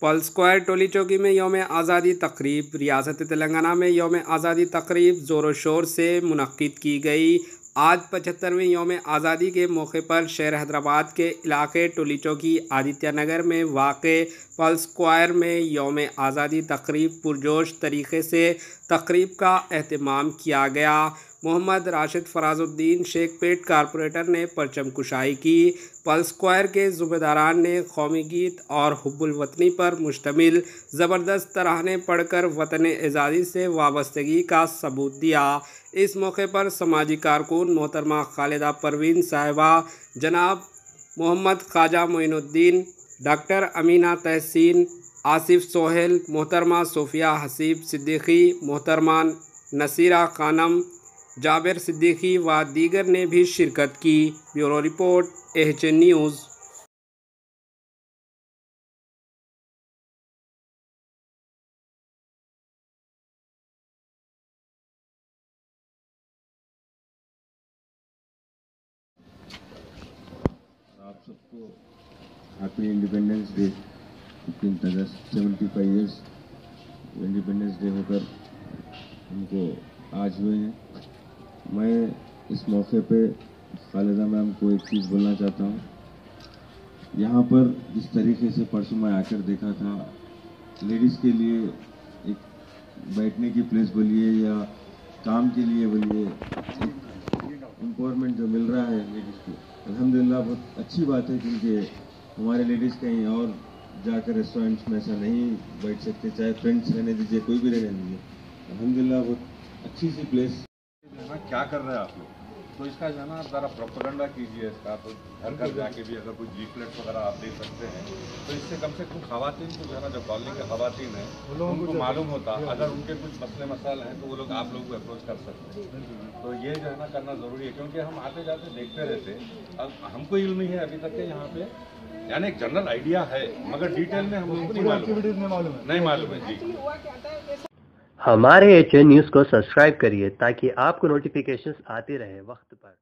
Pulse square टोली चौकी में यौम आज़ादी तकरीब। रियासत तेलंगाना में यौम आज़ादी तकरीब ज़ोर शोर से मुनक्किद की गई। आज 75वें यौम आज़ादी के मौके पर शहर हैदराबाद के इलाके टोली चौकी आदित्य नगर में वाक़े पल्स स्क्वायर में यौम आज़ादी तकरीब पुरजोश तरीके से तकरीब का एहतमाम किया गया। मोहम्मद राशिद फराजुद्दीन शेखपेट कारपोरेटर ने परचम कुशाई की। पल्स स्क्वायर के ज़ुम्मेदारान ने कौमी गीत और हुब्बुल वतनी पर मुश्तमिल ज़बरदस्त तराने पढ़कर वतन आज़ादी से वाबस्तगी का सबूत दिया। इस मौके पर समाजी कारकुन मोहतरमा खालिदा परवीन साहिबा, जनाब मोहम्मद ख्वाजा मोइनुद्दीन, डॉक्टर अमीना तहसीन, आसिफ सोहेल, मोहतरमा सोफिया हसीब सिद्दीकी, मोहतरमा नसीरा खानम, जाबिर सिद्दीकी व दीगर ने भी शिरकत की। Bureau report AHN news. आप सबको हैप्पी इंडिपेंडेंस डे। 15 अगस्त 75 ईयर्स इंडिपेंडेंस डे होकर हमको आज हुए हैं। मैं इस मौके पे खालिदा मैम को एक चीज़ बोलना चाहता हूँ। यहाँ पर जिस तरीके से परसों मैं आकर देखा था, लेडीज़ के लिए एक बैठने की प्लेस बोलिए या काम के लिए बोलिए, एक एम्पावरमेंट जो मिल रहा है लेडीज़ को, अल्हम्दुलिल्लाह बहुत अच्छी बात है। क्योंकि हमारे लेडीज़ कहीं और जाकर रेस्टोरेंट्स में ऐसा नहीं बैठ सकते, चाहे फ्रेंड्स रहने दीजिए, कोई भी रहने दीजिए। अल्हम्दुलिल्लाह बहुत अच्छी सी प्लेस। क्या कर रहे हैं आप लोग, तो इसका जो है ना ज़रा प्रोपेगेंडा कीजिए इसका। तो घर घर जाके भी अगर कोई लीफलेट्स वगैरह आप दे सकते हैं तो इससे कम से कम खवातीन को जो है ना, जो कॉलोनी के खवातीन हैं उनको मालूम होता, अगर उनके कुछ मसले मसाइल हैं तो वो लोग आप लोगों को अप्रोच कर सकते हैं। तो ये जो है ना करना ज़रूरी है, क्योंकि हम आते जाते देखते रहते। अब हमको इल्म नहीं है अभी तक के यहाँ पे, यानी एक जनरल आइडिया है मगर डिटेल में हम लोगों को नहीं मालूम है जी। हमारे AHN न्यूज़ को सब्सक्राइब करिए ताकि आपको नोटिफिकेशंस आते रहे वक्त पर।